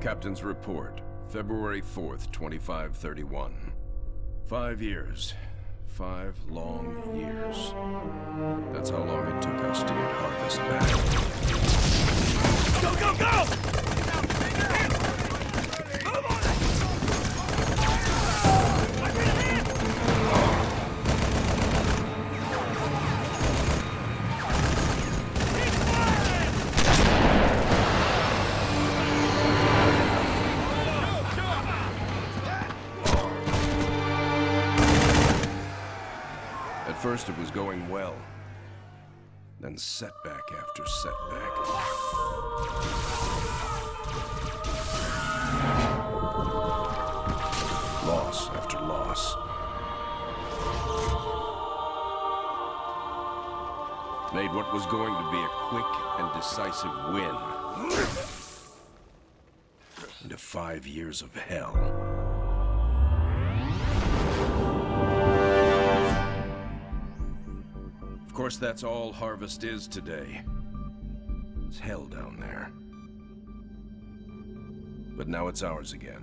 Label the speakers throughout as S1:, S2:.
S1: Captain's report, February 4th, 2531. 5 years. 5 long years. That's how long it took us to get Harvest back.
S2: Go, go, go!
S1: At first it was going well. Then setback after setback. Loss after loss. Made what was going to be a quick and decisive win into 5 years of hell. Of course, that's all Harvest is today. It's hell down there. But now it's ours again.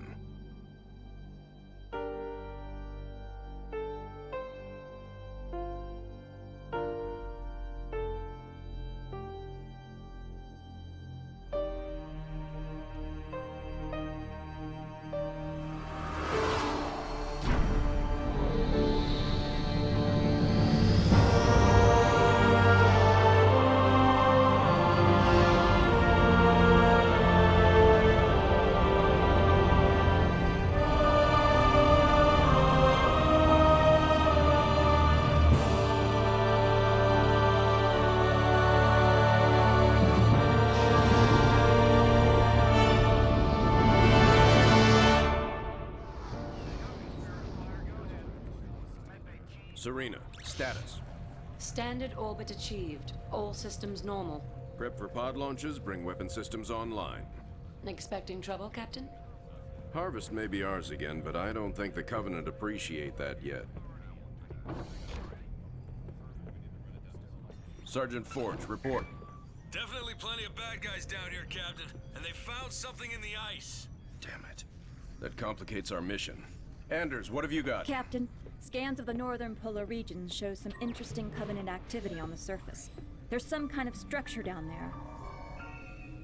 S1: Serena, status.
S3: Standard orbit achieved. All systems normal.
S1: Prep for pod launches, bring weapon systems online.
S3: Expecting trouble, Captain?
S1: Harvest may be ours again, but I don't think the Covenant appreciate that yet. Sergeant Forge, report.
S4: Definitely plenty of bad guys down here, Captain. And they found something in the ice.
S1: Damn it. That complicates our mission. Anders, what have you got?
S5: Captain, scans of the northern polar regions show some interesting Covenant activity on the surface. There's some kind of structure down there.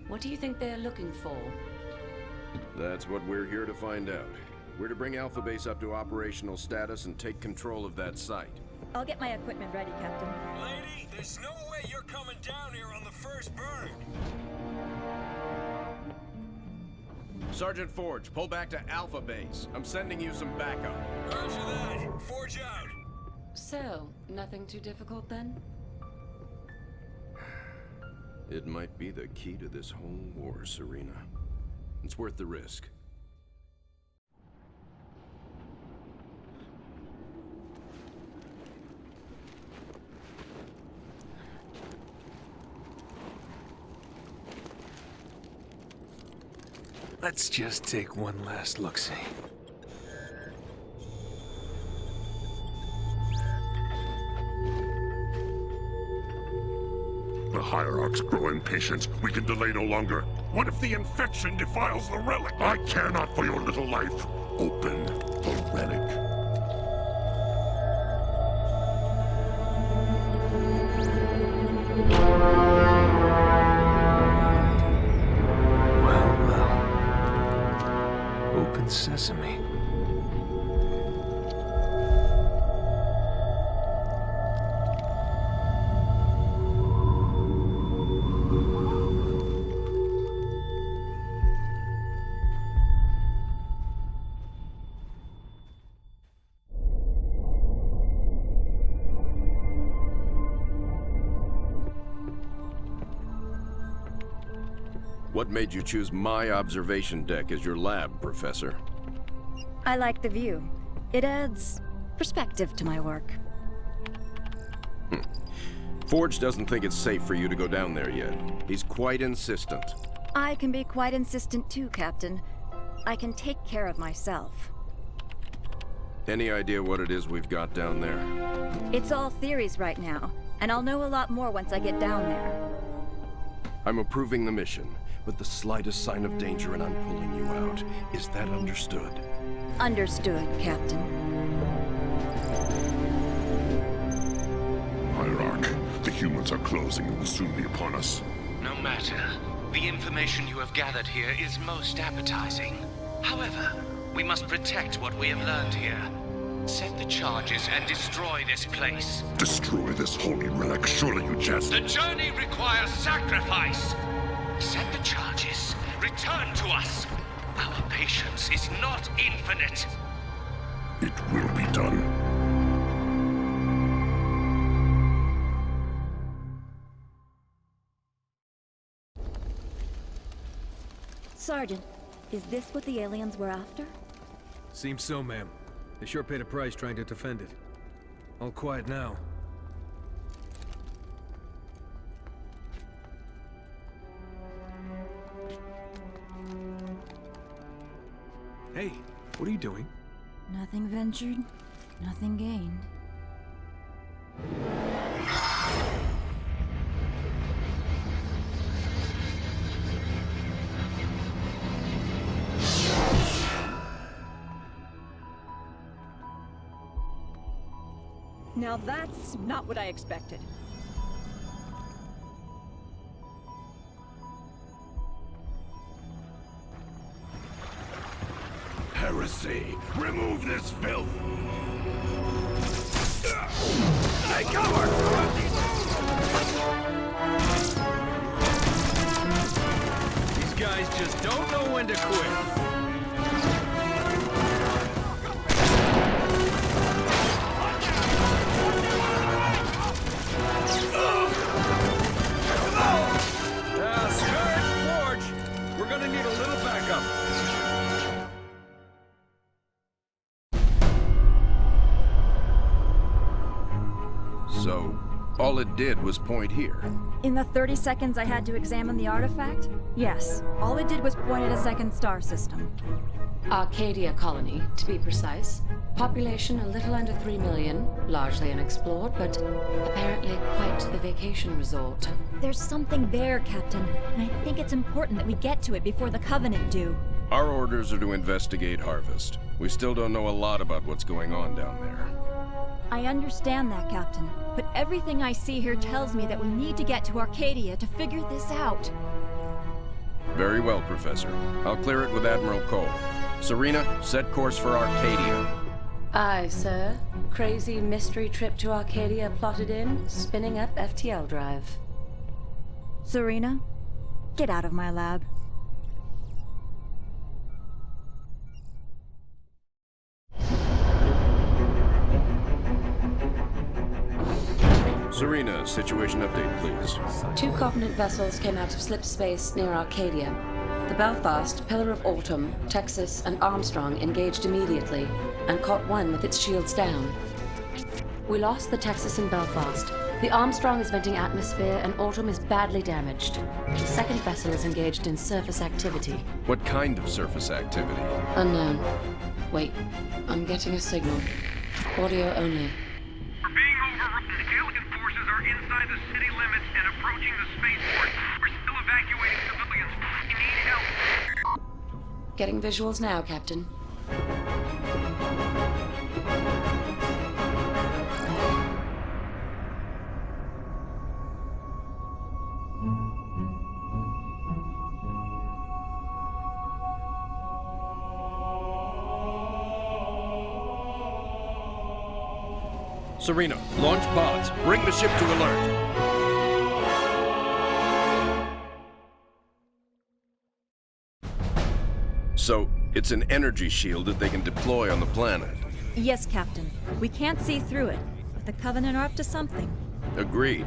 S3: What do you think they're looking for?
S1: That's what we're here to find out. We're to bring Alpha Base up to operational status and take control of that site.
S5: I'll get my equipment ready, Captain.
S4: Lady, there's no way you're coming down here on the first burn.
S1: Sergeant Forge, pull back to Alpha Base. I'm sending you some backup.
S4: Roger that. Forge out.
S3: So, nothing too difficult then?
S1: It might be the key to this whole war, Serena. It's worth the risk.
S2: Let's just take one last look-see.
S6: The Hierarchs grow impatient. We can delay no longer. What if the infection defiles the relic? I care not for your little life. Open the relic.
S2: Open sesame.
S1: What made you choose my observation deck as your lab, Professor?
S5: I like the view. It adds perspective to my work.
S1: Forge doesn't think it's safe for you to go down there yet. He's quite insistent.
S5: I can be quite insistent too, Captain. I can take care of myself.
S1: Any idea what it is we've got down there?
S5: It's all theories right now, and I'll know a lot more once I get down there.
S1: I'm approving the mission. but the slightest sign of danger and I'm pulling you out. Is that understood?
S5: Understood, Captain.
S6: Hierarch, the humans are closing and will soon be upon us.
S2: No matter. The information you have gathered here is most appetizing. However, we must protect what we have learned here. Set the charges and destroy this place.
S6: Destroy this holy relic, surely you jest.
S2: The journey requires sacrifice. Set the charges. Return to us. Our patience is not infinite.
S6: It will be done.
S5: Sergeant, is this what the aliens were after?
S7: Seems so, ma'am. They sure paid a price trying to defend it. All quiet now. Hey, what are you doing?
S5: Nothing ventured, nothing gained. Now that's not what I expected.
S6: Heresy! Remove this filth!
S1: Take cover!
S7: These guys just don't know when to quit. We're gonna need a little backup.
S1: So, all it did was point here.
S5: In the 30 seconds I had to examine the artifact, yes, all it did was point at a second star system.
S3: Arcadia colony, to be precise. Population a little under 3 million, largely unexplored, but apparently quite the vacation resort.
S5: There's something there, Captain, and I think it's important that we get to it before the Covenant do.
S1: Our orders are to investigate Harvest. We still don't know a lot about what's going on down there.
S5: I understand that, Captain, but everything I see here tells me that we need to get to Arcadia to figure this out.
S1: Very well, Professor. I'll clear it with Admiral Cole. Serena, set course for Arcadia.
S3: Aye, sir. Crazy mystery trip to Arcadia plotted in, spinning up FTL drive.
S5: Serena, get out of my lab.
S1: Serena, situation update, please.
S3: 2 Covenant vessels came out of slip space near Arcadia. The Belfast, Pillar of Autumn, Texas, and Armstrong engaged immediately and caught one with its shields down. We lost the Texas and Belfast. The Armstrong is venting atmosphere and Autumn is badly damaged. The second vessel is engaged in surface activity.
S1: What kind of surface activity?
S3: Unknown. Wait, I'm getting a signal. Audio only.
S8: We're being overrun. Alien forces are inside the city limits and approaching the spaceport. We're still evacuating civilians. We need help.
S3: Getting visuals now, Captain.
S1: Serena, launch pods. Bring the ship to alert. So, it's an energy shield that they can deploy on the planet.
S5: Yes, Captain. We can't see through it, but the Covenant are up to something.
S1: Agreed.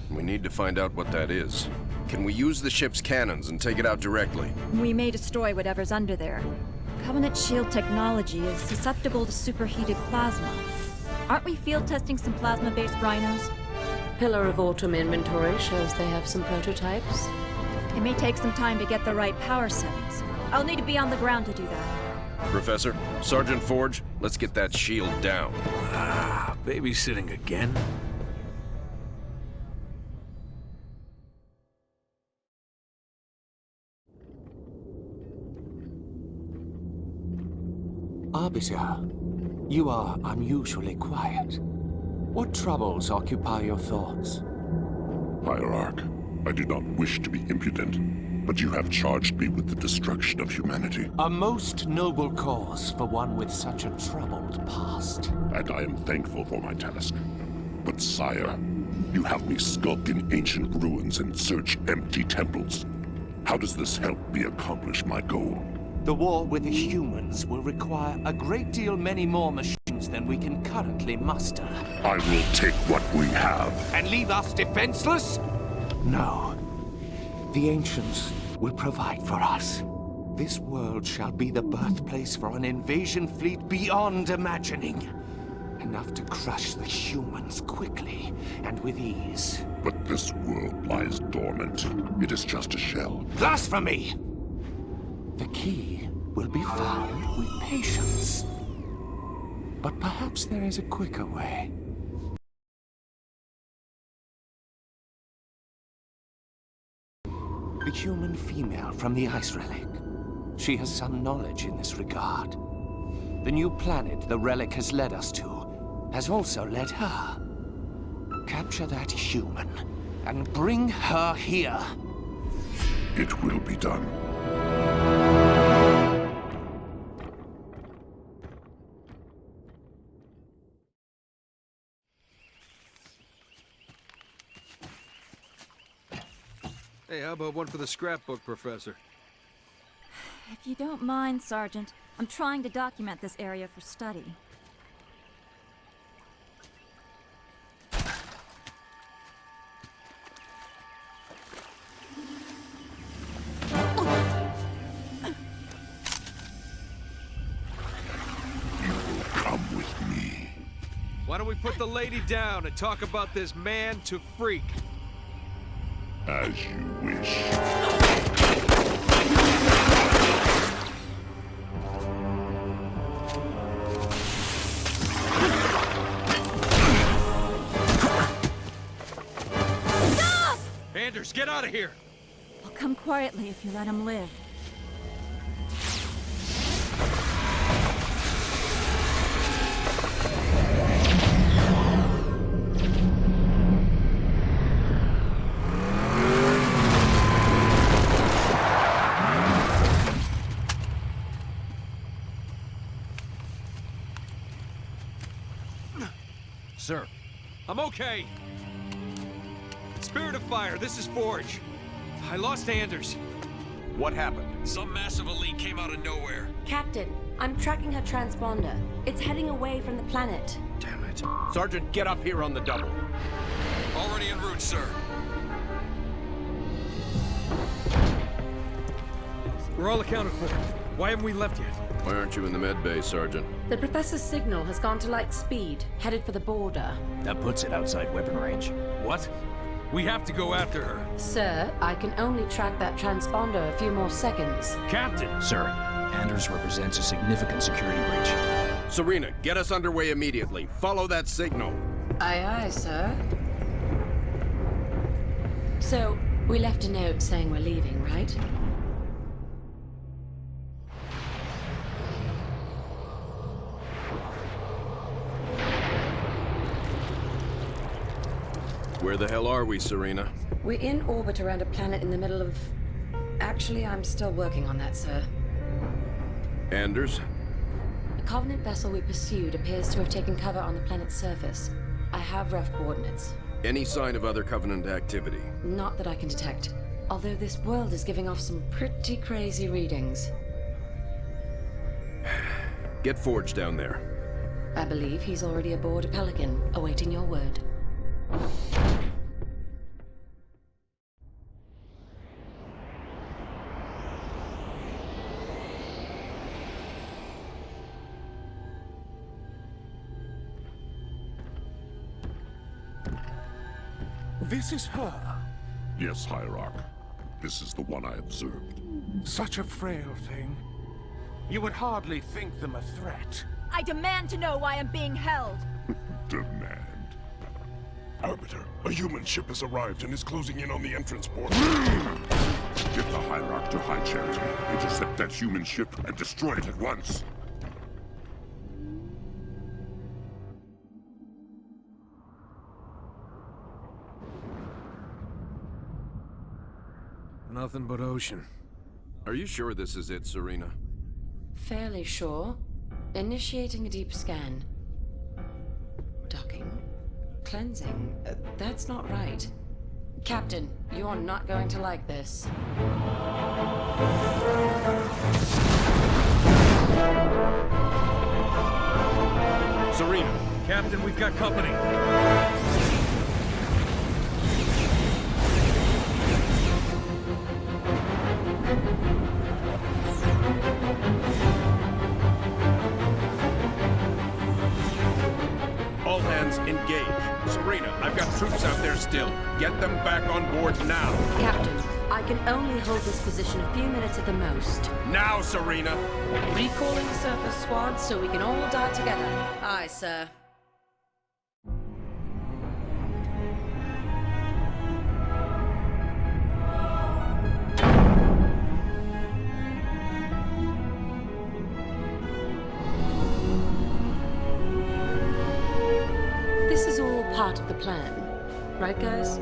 S1: We need to find out what that is. Can we use the ship's cannons and take it out directly?
S5: We may destroy whatever's under there. Covenant shield technology is susceptible to superheated plasma. Aren't we field testing some plasma-based rhinos?
S3: Pillar of Autumn inventory shows they have some prototypes.
S5: It may take some time to get the right power settings. I'll need to be on the ground to do that.
S1: Professor, Sergeant Forge, let's get that shield down.
S2: Babysitting again?
S9: Arbiter, you are unusually quiet. What troubles occupy your thoughts?
S6: Hierarch, I do not wish to be impudent, but you have charged me with the destruction of humanity.
S9: A most noble cause for one with such a troubled past.
S6: And I am thankful for my task. But sire, you have me skulk in ancient ruins and search empty temples. How does this help me accomplish my goal?
S9: The war with the humans will require a great deal many more machines than we can currently muster.
S6: I will take what we have.
S9: And leave us defenseless? No. The ancients will provide for us. This world shall be the birthplace for an invasion fleet beyond imagining. Enough to crush the humans quickly and with ease.
S6: But this world lies dormant. It is just a shell.
S9: Blasphemy! The key will be found with patience. But perhaps there is a quicker way. The human female from the ice relic. She has some knowledge in this regard. The new planet the relic has led us to has also led her. Capture that human and bring her here.
S6: It will be done.
S7: Hey, how about one for the scrapbook, Professor?
S5: If you don't mind, Sergeant, I'm trying to document this area for study.
S7: Why don't we put the lady down and talk about this man to freak?
S6: As you wish.
S5: Stop!
S7: Anders, get out of here!
S5: I'll come quietly if you let him live.
S7: Sir. I'm okay. Spirit of Fire, this is Forge. I lost Anders.
S1: What happened?
S4: Some massive elite came out of nowhere.
S3: Captain, I'm tracking her transponder. It's heading away from the planet.
S1: Damn it. Sergeant, get up here on the double.
S4: Already en route, sir.
S7: We're all accounted for. Why haven't we left yet?
S1: Why aren't you in the med bay, Sergeant?
S3: The Professor's signal has gone to light speed, headed for the border.
S10: That puts it outside weapon range.
S7: What? We have to go after her.
S3: Sir, I can only track that transponder a few more seconds.
S7: Captain!
S10: Sir, Anders represents a significant security breach.
S1: Serena, get us underway immediately. Follow that signal.
S3: Aye, aye, sir. So, we left a note saying we're leaving, right?
S1: Where the hell are we, Serena?
S3: We're in orbit around a planet in the middle of... Actually, I'm still working on that, sir.
S1: Anders?
S3: The Covenant vessel we pursued appears to have taken cover on the planet's surface. I have rough coordinates.
S1: Any sign of other Covenant activity?
S3: Not that I can detect. Although this world is giving off some pretty crazy readings.
S1: Get Forge down there.
S3: I believe he's already aboard a Pelican, awaiting your word.
S6: This is her? Yes, Hierarch. This is the one I observed.
S9: Such a frail thing. You would hardly think them a threat.
S5: I demand to know why I'm being held.
S6: Demand.
S11: Arbiter, a human ship has arrived and is closing in on the entrance port.
S6: Get the Hierarch to High Charity. Intercept that human ship and destroy it at once.
S7: Nothing but ocean.
S1: Are you sure this is it, Serena?
S3: Fairly sure. Initiating a deep scan. Docking. Cleansing. That's not right. Captain, you're not going to like this.
S1: Serena!
S7: Captain, we've got company.
S1: All hands engage. Serena, I've got troops out there still. Get them back on board now.
S3: Captain, I can only hold this position a few minutes at the most.
S1: Now, Serena!
S3: Recalling surface squad so we can all die together. Aye, sir. This is all part of the plan, right, guys?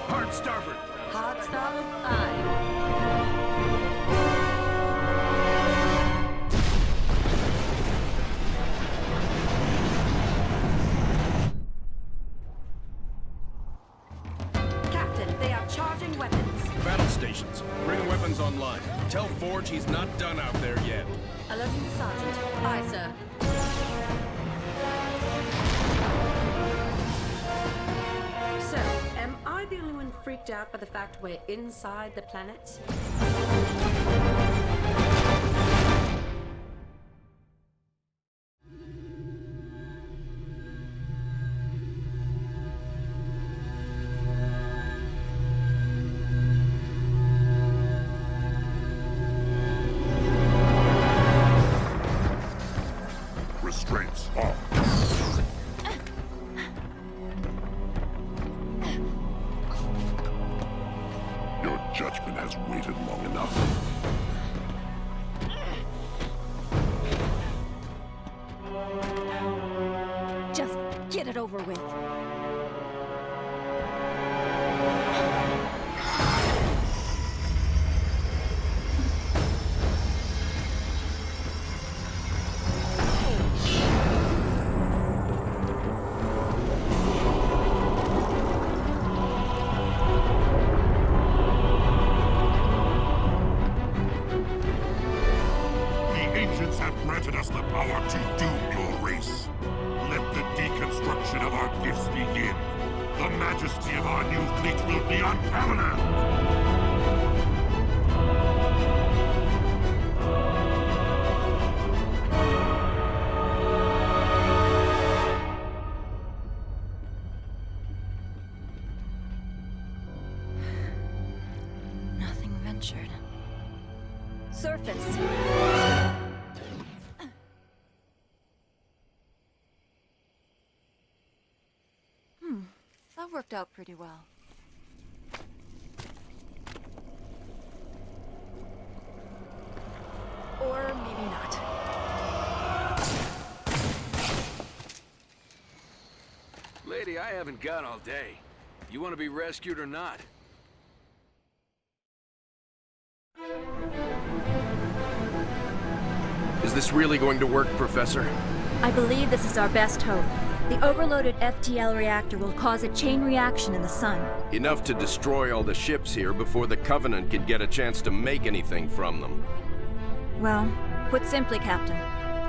S1: Hard starboard!
S3: Hard starboard? Aye. Captain, they are charging weapons.
S1: Battle stations. Bring weapons online. Tell Forge he's not done out there yet.
S3: Alerting the sergeant. Aye, sir. So, am I the only one freaked out by the fact we're inside the planet?
S6: Restraints off. Your judgment has waited long enough.
S5: Just get it over with.
S6: The ancients have granted us the power to doom your race. Let the deconstruction of our gifts begin. The majesty of our new fleet will be unparalleled.
S5: Nothing ventured. Surface. That worked out pretty well. Or maybe not.
S4: Lady, I haven't got all day. You want to be rescued or not?
S1: Is this really going to work, Professor?
S5: I believe this is our best hope. The overloaded FTL reactor will cause a chain reaction in the sun.
S1: Enough to destroy all the ships here before the Covenant can get a chance to make anything from them.
S5: Well, put simply, Captain,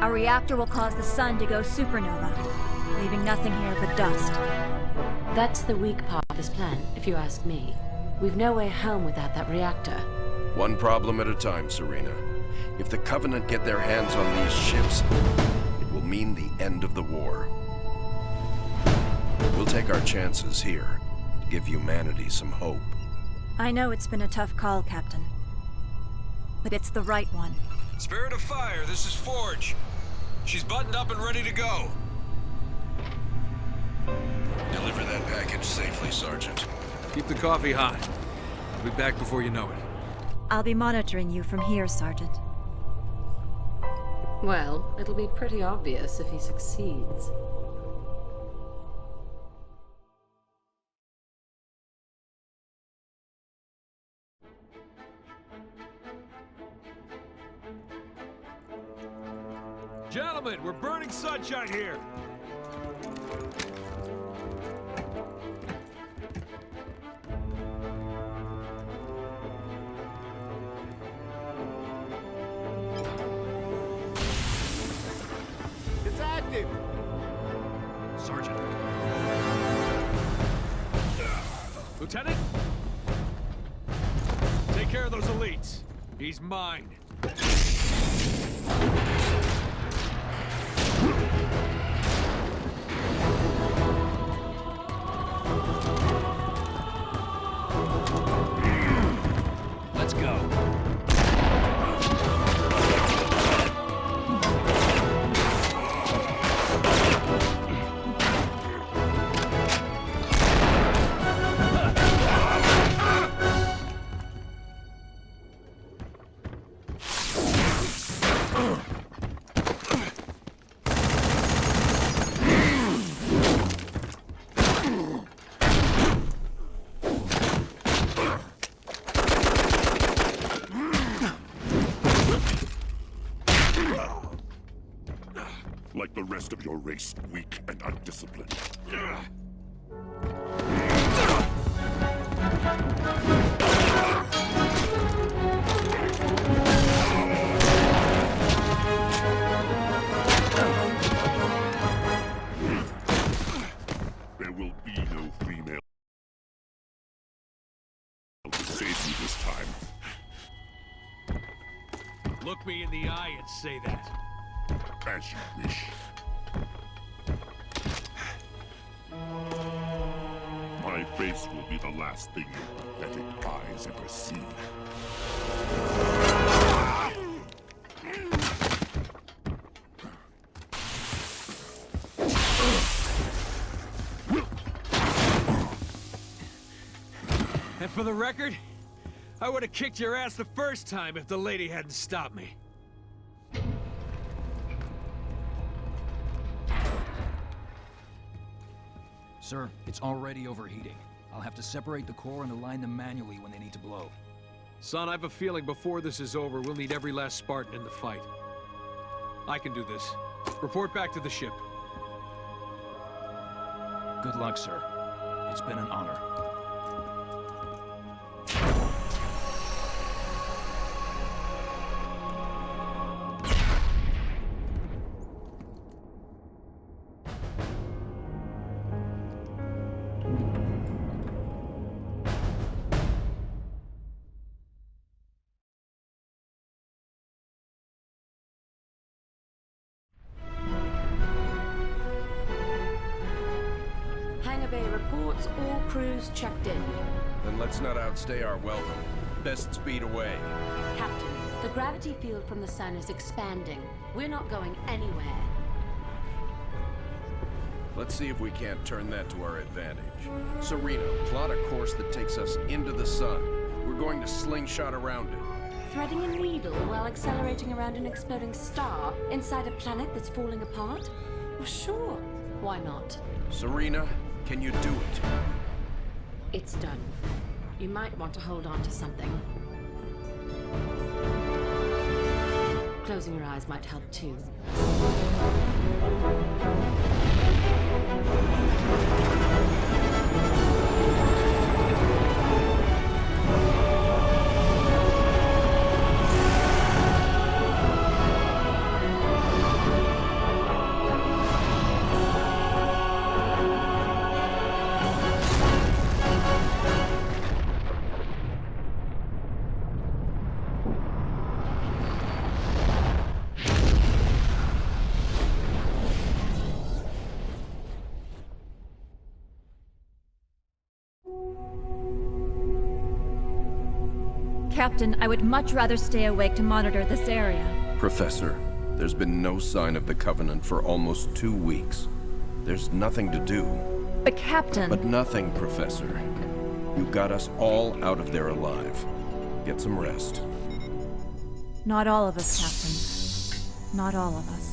S5: our reactor will cause the sun to go supernova, leaving nothing here but dust.
S3: That's the weak part of this plan, if you ask me. We've no way home without that reactor.
S1: One problem at a time, Serena. If the Covenant get their hands on these ships, it will mean the end of the war. We'll take our chances here to give humanity some hope.
S5: I know it's been a tough call, Captain. But it's the right one.
S4: Spirit of Fire, this is Forge. She's buttoned up and ready to go.
S1: Deliver that package safely, Sergeant.
S7: Keep the coffee hot. I'll be back before you know it.
S5: I'll be monitoring you from here, Sergeant.
S3: Well, it'll be pretty obvious if he succeeds.
S7: Gentlemen, we're burning sunshine here.
S9: It's active!
S7: Sergeant. Lieutenant? Take care of those elites. He's mine.
S10: Let's go.
S6: Like the rest of your race, weak and undisciplined. There will be no female to save you this time.
S7: Look me in the eye and say that.
S6: As you wish. My face will be the last thing your pathetic eyes ever see.
S7: And for the record, I would have kicked your ass the first time if the lady hadn't stopped me.
S10: Sir, it's already overheating. I'll have to separate the core and align them manually when they need to blow.
S7: Son, I have a feeling before this is over, we'll need every last Spartan in the fight. I can do this. Report back to the ship.
S10: Good luck, sir. It's been an honor.
S3: Reports all crews checked in.
S1: Then let's not outstay our welcome. Best speed away.
S3: Captain, the gravity field from the sun is expanding. We're not going anywhere.
S1: Let's see if we can't turn that to our advantage. Serena, plot a course that takes us into the sun. We're going to slingshot around it.
S3: Threading a needle while accelerating around an exploding star inside a planet that's falling apart? Well, sure. Why not?
S1: Serena, can you do it?
S3: It's done. You might want to hold on to something. Closing your eyes might help too.
S5: Captain, I would much rather stay awake to monitor this area.
S1: Professor, There's been no sign of the Covenant for almost 2 weeks. There's nothing to do.
S5: But Captain...
S1: But nothing, Professor. You got us all out of there alive. Get some rest.
S5: Not all of us, Captain. Not all of us.